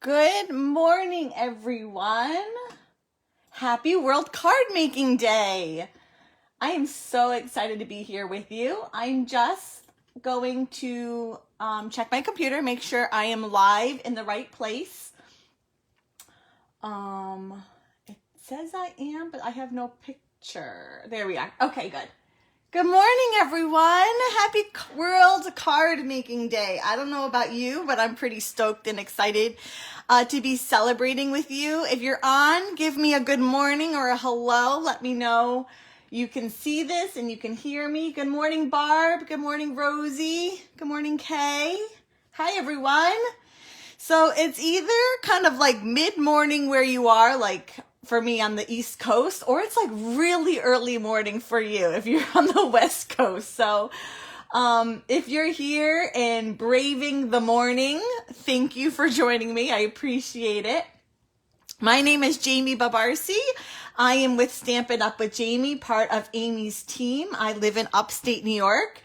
Good morning, everyone. Happy World Card Making Day. I am so excited to be here with you. I'm just going to check my computer, make sure I am live in the right place. It says I am, but I have no picture. There we are. Okay, good. Good morning, everyone. Happy World Card Making Day. I don't know about you, but I'm pretty stoked and excited to be celebrating with you. If you're on, give me a good morning or a hello. Let me know you can see this and you can hear me. Good morning, Barb. Good morning, Rosie. Good morning, Kay. Hi, everyone. So it's either kind of like mid-morning where you are, like for me on the East Coast, or it's like really early morning for you if you're on the West Coast. So if you're here and braving the morning, thank you for joining me. I appreciate it. My name is Jamie Babarsi. I am with Stampin' Up with Jamie, part of Amy's team. I live in upstate New York.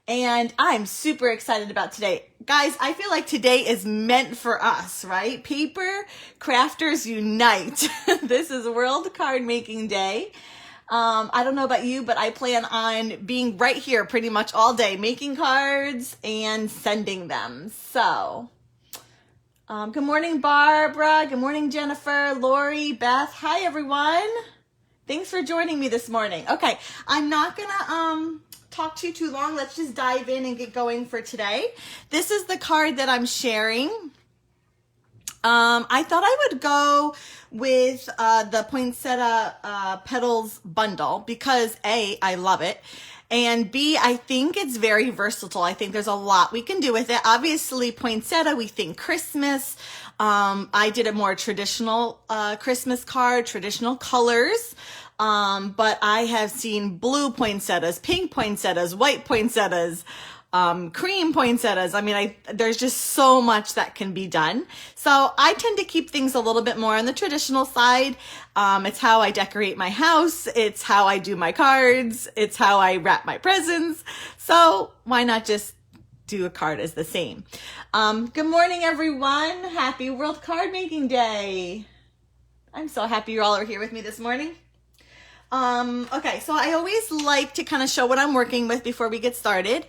And I'm super excited about today. Guys, I feel like today is meant for us, right? Paper crafters unite. This is World Card Making Day. I don't know about you, but I plan on being right here pretty much all day, making cards and sending them. So, good morning, Barbara. Good morning, Jennifer, Lori, Beth. Hi, everyone. Thanks for joining me this morning. Okay, I'm not gonna talk too long. Let's just dive in and get going for today. This is the card that I'm sharing. I thought I would go with the Poinsettia Petals bundle because A, I love it, and B, I think it's very versatile. I think there's a lot we can do with it. Obviously, Poinsettia, we think Christmas. I did a more traditional Christmas card, traditional colors. But I have seen blue poinsettias, pink poinsettias, white poinsettias, cream poinsettias. I mean, there's just so much that can be done. So I tend to keep things a little bit more on the traditional side. It's how I decorate my house. It's how I do my cards. It's how I wrap my presents. So why not just do a card as the same? Good morning, everyone. Happy World Card Making Day. I'm so happy you all are here with me this morning. Okay, so I always like to kind of show what I'm working with before we get started.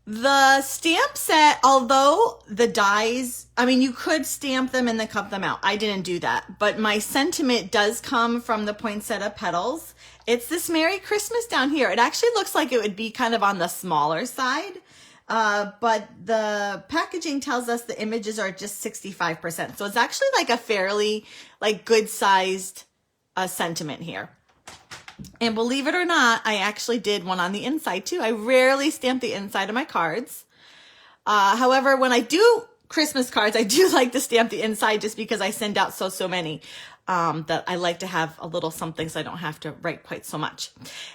The stamp set, although the dies, I mean, you could stamp them and then cut them out. I didn't do that, but my sentiment does come from the Poinsettia Petals. It's this Merry Christmas down here. It actually looks like it would be kind of on the smaller side, but the packaging tells us the images are just 65%. So it's actually like a fairly like good sized sentiment here. And believe it or not, I actually did one on the inside too. I rarely stamp the inside of my cards. However, when I do Christmas cards, I do like to stamp the inside just because I send out so many that I like to have a little something so I don't have to write quite so much.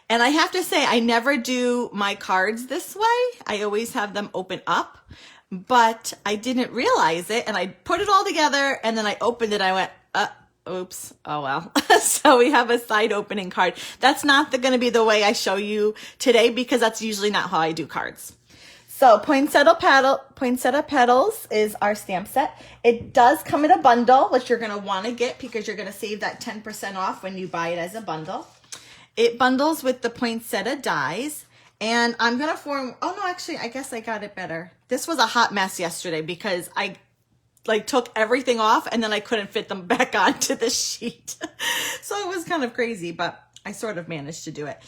And I have to say, I never do my cards this way. I always have them open up, but I didn't realize it. And I put it all together and then I opened it. I went, oops. Oh, well. So we have a side opening card. That's not going to be the way I show you today because that's usually not how I do cards. So Poinsettia Petals is our stamp set. It does come in a bundle, which you're going to want to get because you're going to save that 10% off when you buy it as a bundle. It bundles with the poinsettia dies. And I'm going to oh no, actually, I guess I got it better. This was a hot mess yesterday because I took everything off and then I couldn't fit them back onto the sheet. So it was kind of crazy, but I sort of managed to do it.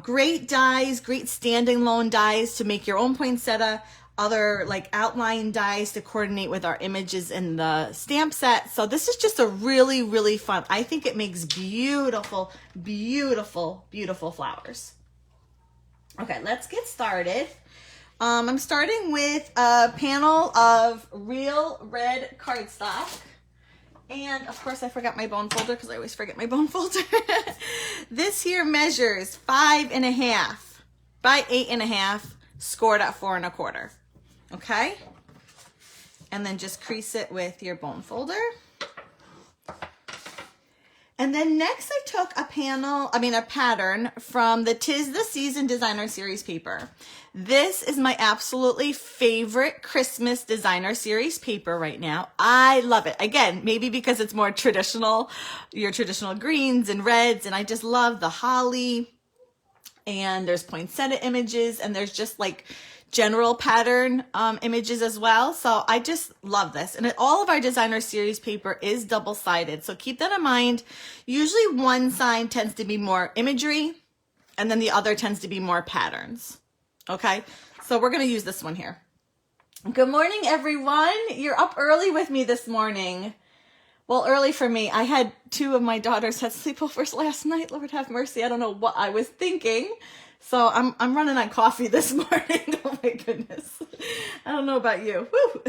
Great dies, great standing loan dies to make your own poinsettia, other like outline dies to coordinate with our images in the stamp set. So this is just a really, really fun. I think it makes beautiful, beautiful, beautiful flowers. Okay, let's get started. I'm starting with a panel of real red cardstock. And of course I forgot my bone folder because I always forget my bone folder. This here measures 5.5 by 8.5, scored at 4 1/4. Okay? And then just crease it with your bone folder. And then next I took a pattern from the 'Tis the Season Designer Series paper. This is my absolutely favorite Christmas Designer Series paper right now. I love it. Again, maybe because it's more traditional, your traditional greens and reds, and I just love the holly, and there's poinsettia images, and there's just like general pattern images as well. So I just love this. And all of our designer series paper is double-sided. So keep that in mind. Usually one side tends to be more imagery, and then the other tends to be more patterns. Okay, so we're going to use this one here. Good morning, everyone. You're up early with me this morning. Well, early for me. I had 2 of my daughters had sleepovers last night. Lord have mercy. I don't know what I was thinking. So I'm running on coffee this morning. Oh my goodness. I don't know about you. Woo.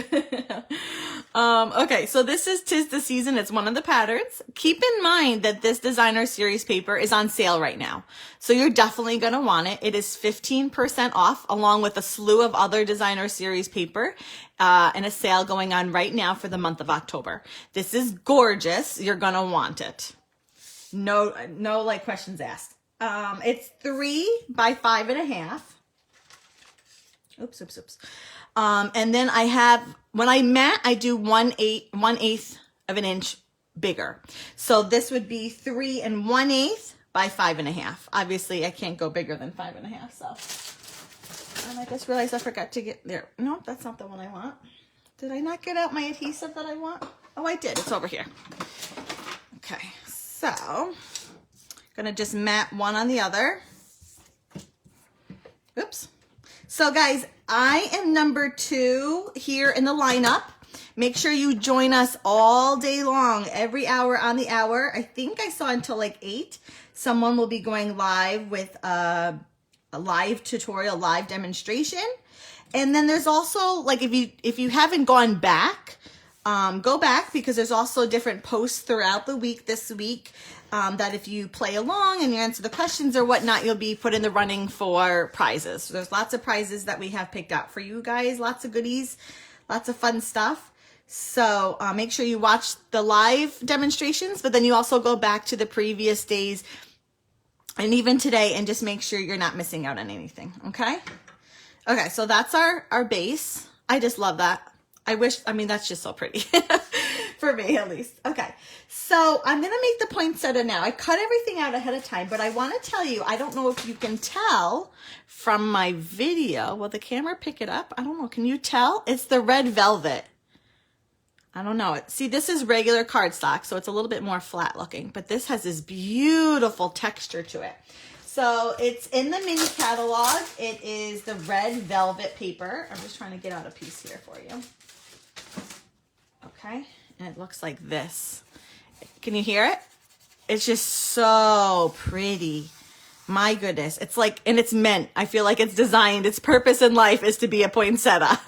Okay, so this is 'Tis the Season. It's one of the patterns. Keep in mind that this designer series paper is on sale right now. So you're definitely going to want it. It is 15% off along with a slew of other designer series paper and a sale going on right now for the month of October. This is gorgeous. You're going to want it. No like questions asked. It's 3 by 5.5. Oops. And then I have, when I mat, I do 1/8 of an inch bigger. So this would be 3 1/8 by 5.5. Obviously I can't go bigger than 5.5. So, and I just realized I forgot to get there. No, that's not the one I want. Did I not get out my adhesive that I want? Oh, I did. It's over here. Okay. So gonna just mat one on the other. Oops. So guys, I am number 2 here in the lineup. Make sure you join us all day long, every hour on the hour. I think I saw until like 8. Someone will be going live with a live tutorial, live demonstration. And then there's also, like, if you haven't gone back, go back, because there's also different posts throughout the week this week that if you play along and you answer the questions or whatnot, you'll be put in the running for prizes. So there's lots of prizes that we have picked out for you guys, lots of goodies, lots of fun stuff. So make sure you watch the live demonstrations, but then you also go back to the previous days and even today and just make sure you're not missing out on anything, okay? Okay, so that's our base. I just love that. That's just so pretty for me at least. Okay, so I'm going to make the poinsettia now. I cut everything out ahead of time, but I want to tell you, I don't know if you can tell from my video. Will the camera pick it up? I don't know. Can you tell? It's the red velvet. I don't know. See, this is regular cardstock, so it's a little bit more flat looking, but this has this beautiful texture to it. So it's in the mini catalog. It is the red velvet paper. I'm just trying to get out a piece here for you. Okay, and it looks like this. Can you hear it? It's just so pretty. My goodness. It's like, and it's meant, I feel like it's designed, its purpose in life is to be a poinsettia.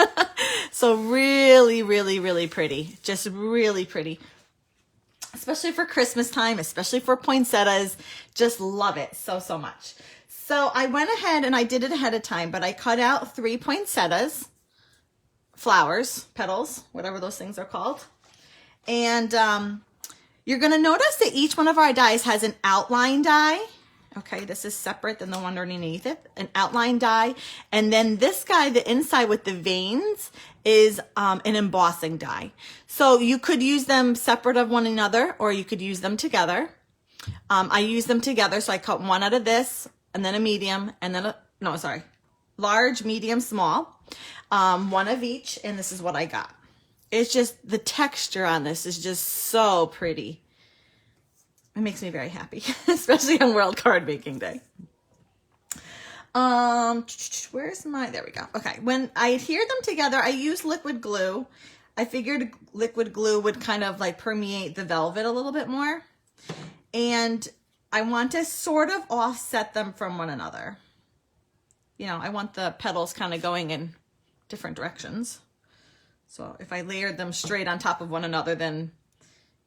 So really, really, really pretty. Just really pretty. Especially for Christmas time, especially for poinsettias. Just love it so, so much. So I went ahead and I did it ahead of time, but I cut out 3 poinsettias, flowers, petals, whatever those things are called. And you're going to notice that each one of our dies has an outline die. Okay, this is separate than the one underneath it, an outline die. And then this guy, the inside with the veins, is an embossing die. So you could use them separate of one another, or you could use them together. I use them together, so I cut one out of this, and then a medium, and then large, medium, small. One of each, and this is what I got. It's just, the texture on this is just so pretty. It makes me very happy, especially on World Card Making Day. Where's my, there we go. Okay, when I adhere them together, I use liquid glue. I figured liquid glue would kind of like permeate the velvet a little bit more. And I want to sort of offset them from one another. You know, I want the petals kind of going in different directions. So if I layered them straight on top of one another, then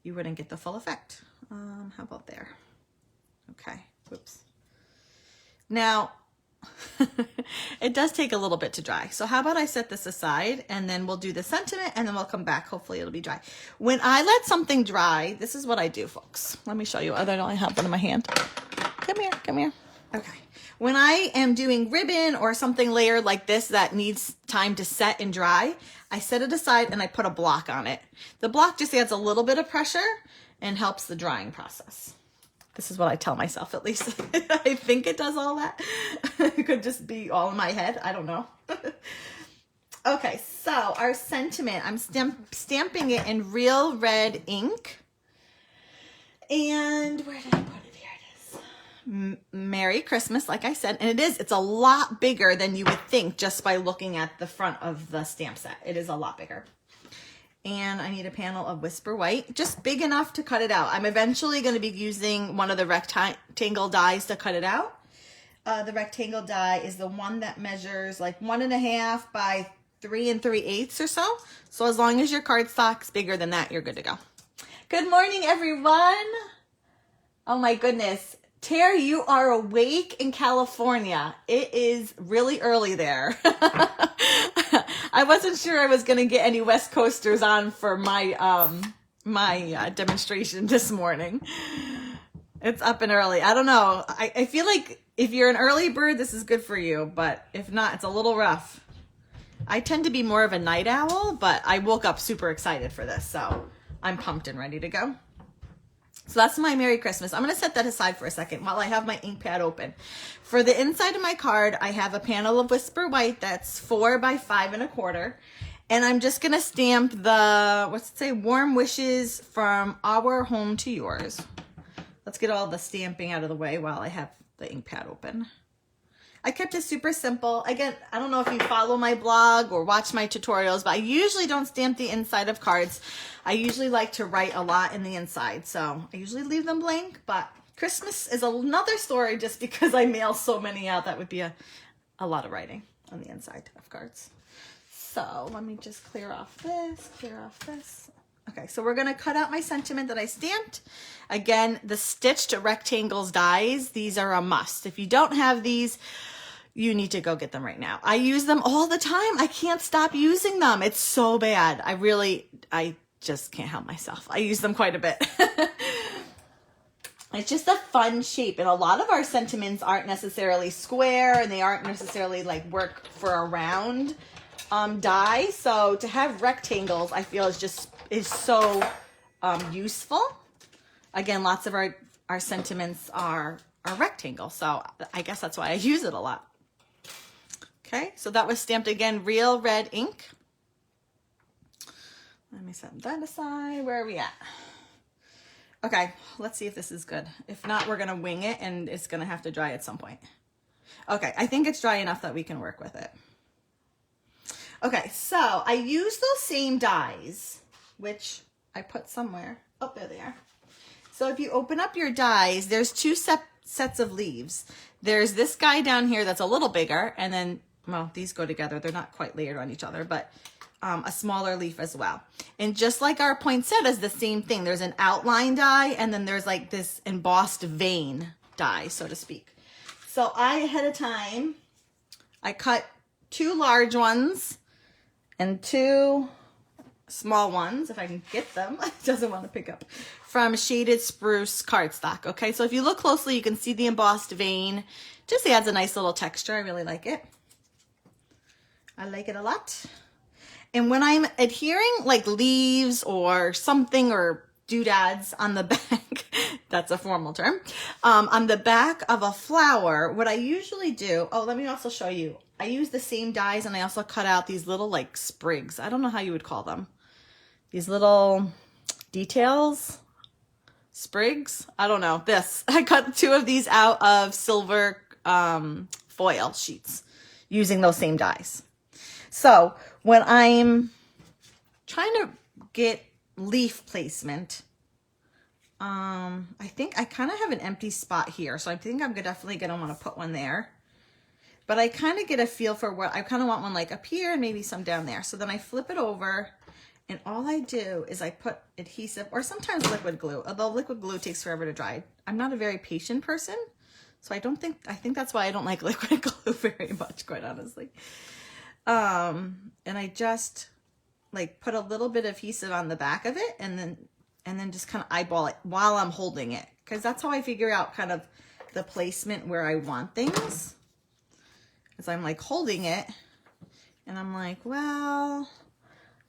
you wouldn't get the full effect. How about there? Okay, whoops. Now, It does take a little bit to dry. So how about I set this aside and then we'll do the sentiment and then we'll come back. Hopefully it'll be dry. When I let something dry, this is what I do, folks. Let me show you. I don't only have one in my hand. Come here, come here. Okay. When I am doing ribbon or something layered like this that needs time to set and dry, I set it aside and I put a block on it. The block just adds a little bit of pressure and helps the drying process. This is what I tell myself, at least. I think it does all that. It could just be all in my head. I don't know. Okay, so our sentiment, I'm stamping it in real red ink. And where did I put it? Here it is. Merry Christmas, like I said. And it's a lot bigger than you would think just by looking at the front of the stamp set. It is a lot bigger. And I need a panel of Whisper White, just big enough to cut it out. I'm eventually going to be using one of the rectangle dies to cut it out. The rectangle die is the one that measures like 1.5 by 3 3/8 or so. So as long as your cardstock's bigger than that, you're good to go. Good morning, everyone. Oh my goodness. Terry, you are awake in California. It is really early there. I wasn't sure I was going to get any West Coasters on for my demonstration this morning. It's up and early. I don't know. I feel like if you're an early bird, this is good for you. But if not, it's a little rough. I tend to be more of a night owl, but I woke up super excited for this. So I'm pumped and ready to go. So that's my Merry Christmas. I'm going to set that aside for a second while I have my ink pad open. For the inside of my card, I have a panel of Whisper White that's 4 by 5 1/4. And I'm just going to stamp the, what's it say, Warm Wishes from Our Home to Yours. Let's get all the stamping out of the way while I have the ink pad open. I kept it super simple. Again, I don't know if you follow my blog or watch my tutorials, but I usually don't stamp the inside of cards. I usually like to write a lot in the inside, so I usually leave them blank, but Christmas is another story just because I mail so many out. That would be a lot of writing on the inside of cards. So let me just clear off this. Okay, so we're gonna cut out my sentiment that I stamped. Again, the stitched rectangles dies, these are a must. If you don't have these, you need to go get them right now. I use them all the time. I can't stop using them. It's so bad. I just can't help myself. I use them quite a bit. It's just a fun shape. And a lot of our sentiments aren't necessarily square and they aren't necessarily like work for a round die. So to have rectangles, I feel is so useful. Again, lots of our sentiments are rectangle. So I guess that's why I use it a lot. Okay, so that was stamped again, real red ink. Let me set that aside. Where are we at? Okay, let's see if this is good. If not, we're gonna wing it and it's gonna have to dry at some point. Okay, I think it's dry enough that we can work with it. Okay, so I use those same dies, which I put somewhere. Oh, there they are. So if you open up your dies, there's two sets of leaves. There's this guy down here that's a little bigger, and then, well, these go together. They're not quite layered on each other, but a smaller leaf as well. And just like our poinsettia is the same thing. There's an outline die, and then there's like this embossed vein die, so to speak. So ahead of time, I cut 2 large ones and 2 small ones, if I can get them. It doesn't want to pick up. From Shaded Spruce cardstock. Okay, so if you look closely, you can see the embossed vein. Just adds a nice little texture. I really like it. I like it a lot. And when I'm adhering like leaves or something or doodads on the back, that's a formal term, on the back of a flower, what I usually do, oh, let me also show you. I use the same dies and I also cut out these little like sprigs. I don't know how you would call them. These little details, sprigs. I don't know. I cut 2 of these out of silver foil sheets using those same dies. So when I'm trying to get leaf placement, I think I kind of have an empty spot here. So I think I'm definitely going to want to put one there. But I kind of get a feel for what I kind of want one like up here and maybe some down there. So then I flip it over and all I do is I put adhesive or sometimes liquid glue, although liquid glue takes forever to dry. I'm not a very patient person, So I think that's why I don't like liquid glue very much, quite honestly. And I just like put a little bit of adhesive on the back of it and then just kind of eyeball it while I'm holding it. Because that's how I figure out kind of the placement where I want things. As I'm like holding it and I'm like, well,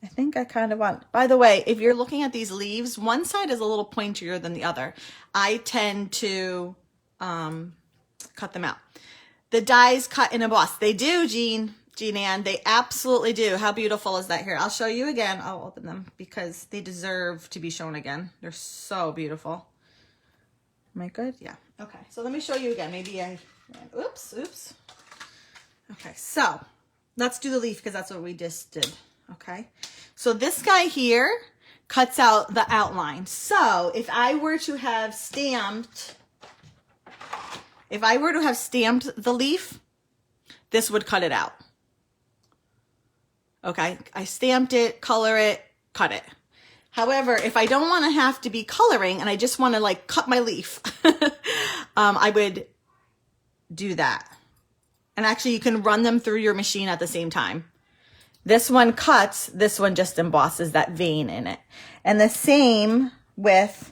I think I kind of want, by the way, if you're looking at these leaves, one side is a little pointier than the other. I tend to cut them out. The dies cut and emboss. They do, Jean Ann, they absolutely do. How beautiful is that here? I'll show you again. I'll open them because they deserve to be shown again. They're so beautiful. Am I good? Yeah. Okay. So let me show you again. Maybe oops. Okay. So let's do the leaf because that's what we just did. Okay. So this guy here cuts out the outline. So if I were to have stamped the leaf, this would cut it out. Okay. I stamped it, color it, cut it. However, if I don't want to have to be coloring and I just want to like cut my leaf, I would do that. And actually you can run them through your machine at the same time. This one cuts, this one just embosses that vein in it. And the same with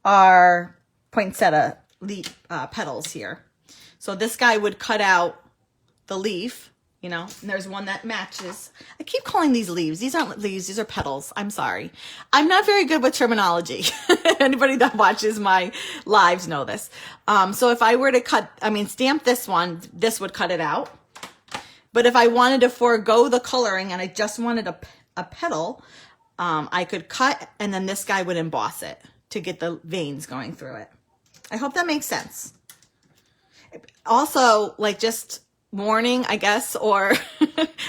our poinsettia leaf, petals here. So this guy would cut out the leaf. You know, and there's one that matches. I keep calling these leaves. These aren't leaves. These are petals. I'm sorry. I'm not very good with terminology. Anybody that watches my lives know this. So if I were to stamp this one, this would cut it out. But if I wanted to forego the coloring and I just wanted a petal, I could cut and then this guy would emboss it to get the veins going through it. I hope that makes sense. Also, like just warning, I guess, or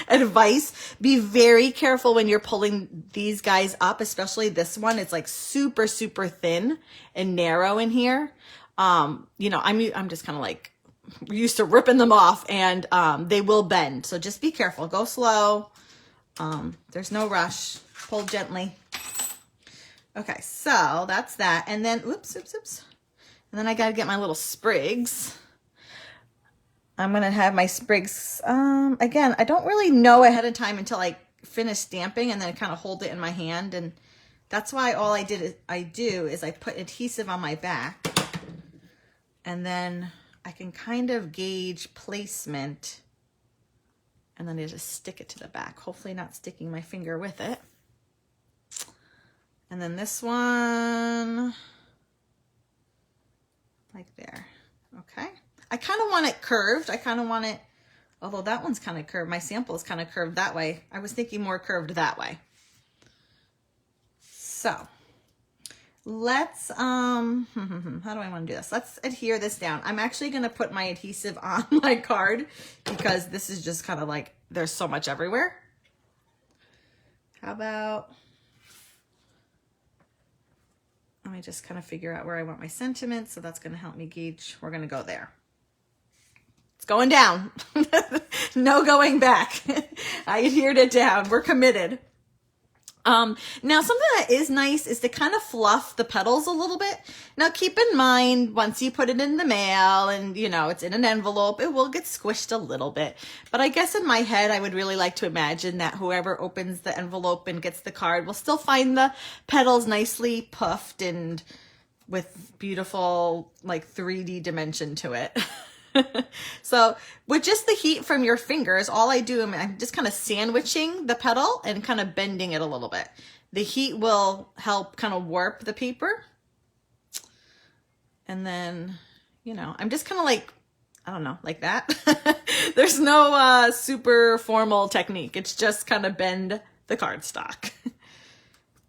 advice, be very careful when you're pulling these guys up, especially this one. It's like super, super thin and narrow in here. You know, I'm just kind of like used to ripping them off and they will bend. So just be careful, go slow. There's no rush, pull gently. Okay, so that's that. And then, oops. And then I got to get my little sprigs. I'm going to have my sprigs, again, I don't really know ahead of time until I finish stamping and then I kind of hold it in my hand. And that's why all I do is I put adhesive on my back and then I can kind of gauge placement and then I just stick it to the back, hopefully not sticking my finger with it. And then this one, like there, okay. I kind of want it curved. I kind of want it, although that one's kind of curved. My sample is kind of curved that way. I was thinking more curved that way. So let's, how do I want to do this? Let's adhere this down. I'm actually going to put my adhesive on my card because this is just kind of like, there's so much everywhere. How about, let me just kind of figure out where I want my sentiments. So that's going to help me gauge. We're going to go there. It's going down. No going back. I adhered it down. We're committed. Now something that is nice is to kind of fluff the petals a little bit. Now keep in mind, once you put it in the mail and you know, it's in an envelope, it will get squished a little bit. But I guess in my head, I would really like to imagine that whoever opens the envelope and gets the card will still find the petals nicely puffed and with beautiful like 3D dimension to it. So with just the heat from your fingers, all I do, I'm just kind of sandwiching the petal and kind of bending it a little bit. The heat will help kind of warp the paper. And then, you know, I'm just kind of like, I don't know, like that. There's no super formal technique. It's just kind of bend the cardstock.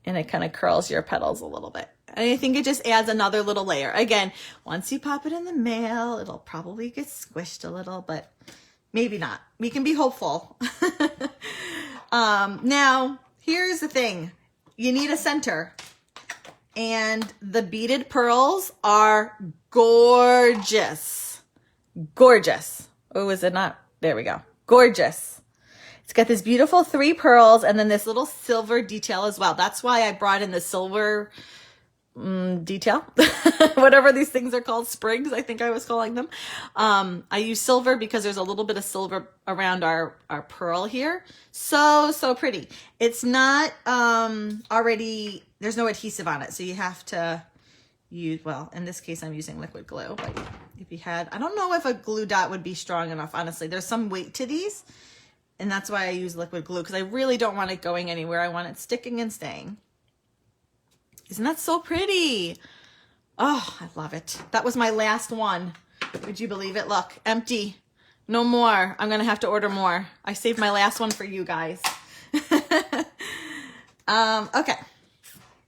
And it kind of curls your petals a little bit. And I think it just adds another little layer. Again, once you pop it in the mail, it'll probably get squished a little, but maybe not. We can be hopeful. Now, here's the thing. You need a center. And the beaded pearls are gorgeous. Gorgeous. Oh, is it not? There we go. Gorgeous. It's got this beautiful 3 pearls and then this little silver detail as well. That's why I brought in the silver detail, whatever these things are called, sprigs, I think I was calling them. I use silver because there's a little bit of silver around our pearl here. So pretty. It's not already, there's no adhesive on it, so you have to use, well, in this case I'm using liquid glue, but if you had, I don't know if a glue dot would be strong enough, honestly. There's some weight to these, and that's why I use liquid glue, because I really don't want it going anywhere. I want it sticking and staying. Isn't that so pretty? Oh, I love it. That was my last one. Would you believe it? Look, empty. No more. I'm going to have to order more. I saved my last one for you guys. Okay.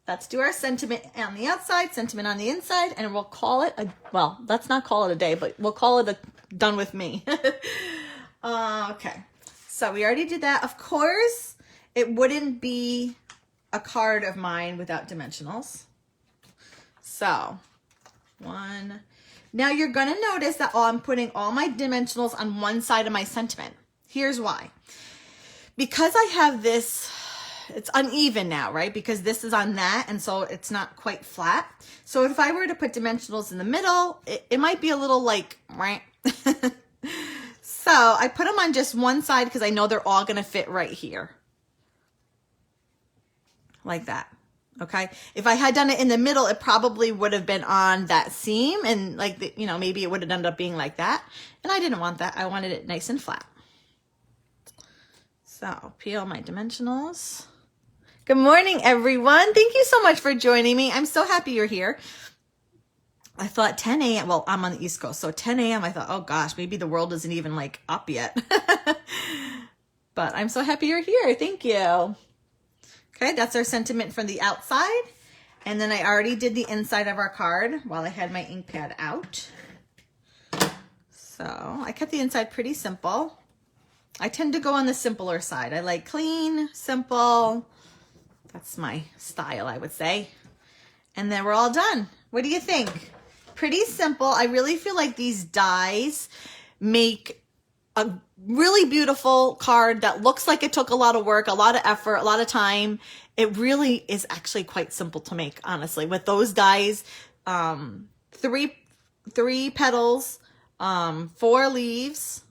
Let's do our sentiment on the outside, sentiment on the inside, and we'll call it a, well, let's not call it a day, but we'll call it a done with me. Okay. So we already did that. Of course, it wouldn't be a card of mine without dimensionals. So one. Now you're going to notice that I'm putting all my dimensionals on one side of my sentiment. Here's why. Because I have this, it's uneven now, right? Because this is on that, and so it's not quite flat. So if I were to put dimensionals in the middle, it might be a little like, right? So I put them on just one side because I know they're all going to fit right here. Like that. Okay. If I had done it in the middle, it probably would have been on that seam, and like, the, you know, maybe it would have ended up being like that. And I didn't want that. I wanted it nice and flat. So peel my dimensionals. Good morning, everyone. Thank you so much for joining me. I'm so happy you're here. I thought 10 a.m. Well, I'm on the East Coast. So 10 a.m. I thought, oh gosh, maybe the world isn't even like up yet. But I'm so happy you're here. Thank you. Okay, that's our sentiment from the outside. And then I already did the inside of our card while I had my ink pad out. So I kept the inside pretty simple. I tend to go on the simpler side. I like clean, simple. That's my style, I would say. And then we're all done. What do you think? Pretty simple. I really feel like these dies make a really beautiful card that looks like it took a lot of work, a lot of effort, a lot of time. It really is actually quite simple to make, honestly. With those dies, three petals, 4 leaves,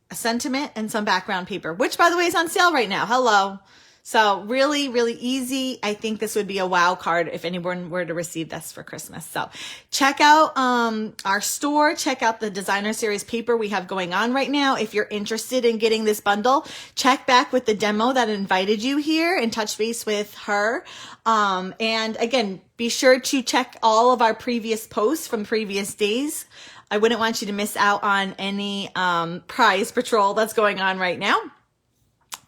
a sentiment, and some background paper, which by the way is on sale right now. Hello. So really, really easy. I think this would be a wow card if anyone were to receive this for Christmas. So check out our store. Check out the designer series paper we have going on right now. If you're interested in getting this bundle, check back with the demo that invited you here and touch base with her. And again, be sure to check all of our previous posts from previous days. I wouldn't want you to miss out on any prize patrol that's going on right now.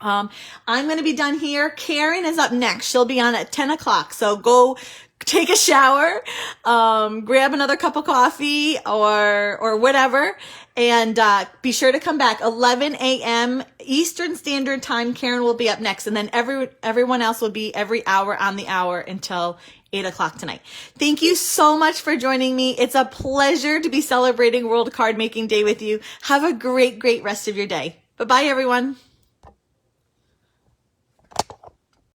I'm going to be done here. Karen is up next. She'll be on at 10 o'clock. So go take a shower, grab another cup of coffee or whatever. And be sure to come back 11 a.m. Eastern Standard Time. Karen will be up next. And then everyone else will be every hour on the hour until 8 o'clock tonight. Thank you so much for joining me. It's a pleasure to be celebrating World Card Making Day with you. Have a great, great rest of your day. Bye-bye, everyone.